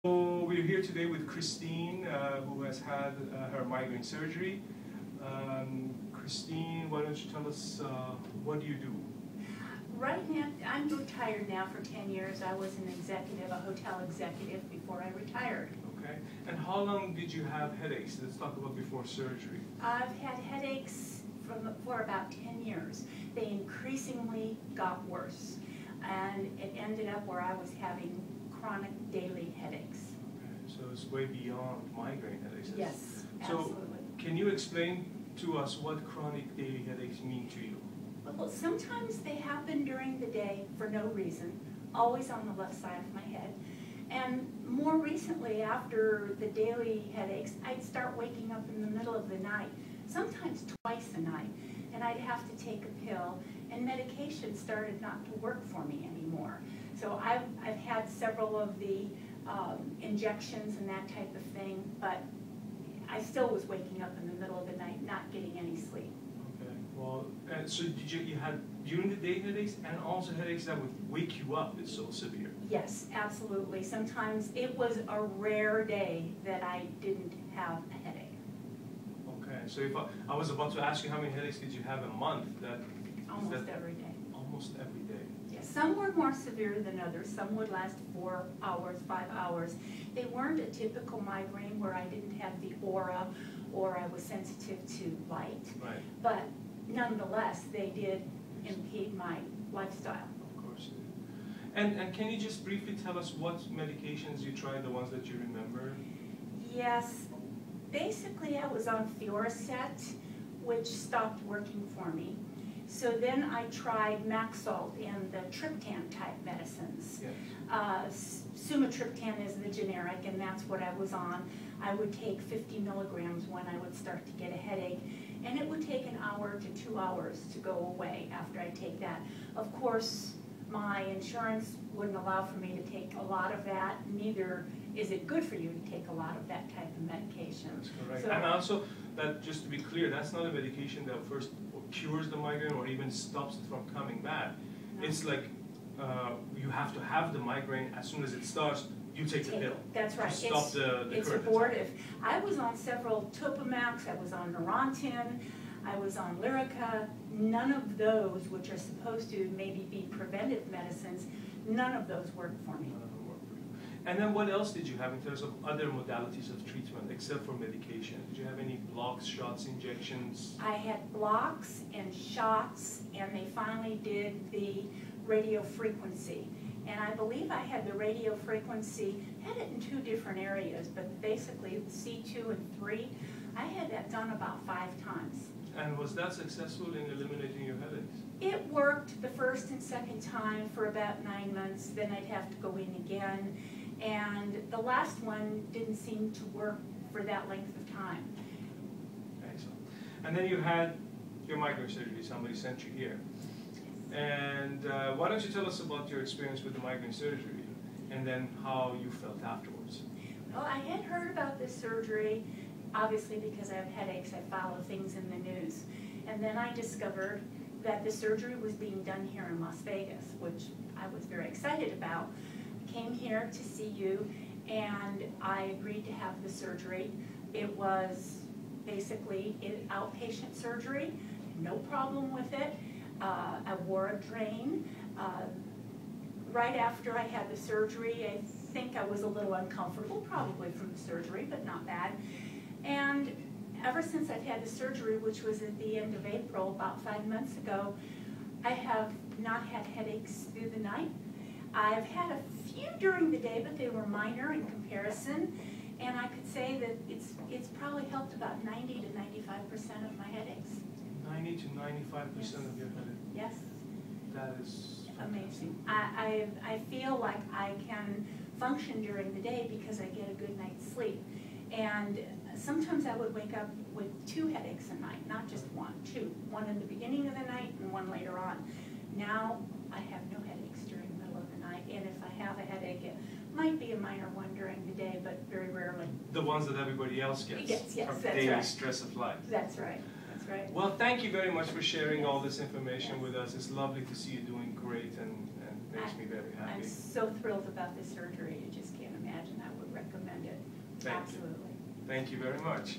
So we're here today with Christine, who has had her migraine surgery. Christine, why don't you tell us what do you do? Right now, I'm retired now for 10 years. I was an executive, a hotel executive before I retired. Okay. And how long did you have headaches? Let's talk about before surgery. I've had headaches for about 10 years. They increasingly got worse. And it ended up where I was having chronic daily headaches. Okay. So it's way beyond migraine headaches. Yes, so absolutely. Can you explain to us what chronic daily headaches mean to you? Well, sometimes they happen during the day for no reason, always on the left side of my head. And more recently, after the daily headaches, I'd start waking up in the middle of the night, sometimes twice a night, and I'd have to take a pill, and medication started not to work for me anymore. So I've had several of the injections and that type of thing, but I still was waking up in the middle of the night, not getting any sleep. Okay. Well, so did you had during the day headaches and also headaches that would wake you up? It's so severe. Yes, absolutely. Sometimes it was a rare day that I didn't have a headache. Okay. So if I was about to ask you how many headaches did you have a month, Almost every day. Almost every day. Yes, some were more severe than others. Some would last 4 hours, 5 hours. They weren't a typical migraine where I didn't have the aura or I was sensitive to light. Right. But nonetheless, they did impede my lifestyle. Of course. And can you just briefly tell us what medications you tried, the ones that you remember? Yes. Basically, I was on Fioricet, which stopped working for me. So then I tried Maxalt and the triptan type medicines. Yes. Sumatriptan is the generic, and that's what I was on. I would take 50 milligrams when I would start to get a headache, and it would take an hour to 2 hours to go away after I take that. Of course, my insurance wouldn't allow for me to take a lot of that, neither is it good for you to take a lot of that type of medication. That's correct. So, and also, that just to be clear, that's not a medication that first cures the migraine or even stops it from coming back. No. It's like you have to have the migraine as soon as it starts, you take the pill. That's right. To stop the it's abortive. I was on several Topamax, I was on Neurontin, I was on Lyrica. None of those, which are supposed to maybe be preventive medicines, none of those worked for me. And then what else did you have in terms of other modalities of treatment except for medication? Did you have any blocks, shots, injections? I had blocks and shots, and they finally did the radio frequency. And I believe I had the radio frequency, had it in 2 different areas, but basically the C2 and 3, I had that done about 5 times. And was that successful in eliminating your headaches? It worked the first and second time for about 9 months, then I'd have to go in again. And the last one didn't seem to work for that length of time. Excellent. And then you had your migraine surgery. Somebody sent you here. And why don't you tell us about your experience with the migraine surgery and then how you felt afterwards? Well, I had heard about this surgery, obviously because I have headaches. I follow things in the news. And then I discovered that the surgery was being done here in Las Vegas, which I was very excited about. Came here to see you, and I agreed to have the surgery. It was basically an outpatient surgery, no problem with it. I wore a drain. Right after I had the surgery, I think I was a little uncomfortable, probably from the surgery, but not bad. And ever since I've had the surgery, which was at the end of April, about 5 months ago, I have not had headaches through the night. I've had a few during the day, but they were minor in comparison, and I could say that it's probably helped about 90 to 95% of my headaches. 90 to 95% of your headaches? Yes. That is amazing. I feel like I can function during the day because I get a good night's sleep. And sometimes I would wake up with 2 headaches a night, not just 1, 2. One in the beginning of the night and 1 later on. Now I have no headaches during the middle of the night, and if I have a headache, it might be a minor one during the day, but very rarely. The ones that everybody else gets. Yes, from that's daily right. stress of life. That's right. That's right. Well, thank you very much for sharing all this information with us. It's lovely to see you doing great, and makes me very happy. I'm so thrilled about this surgery. You just can't imagine. I would recommend it. Thank you. Absolutely. Thank you very much.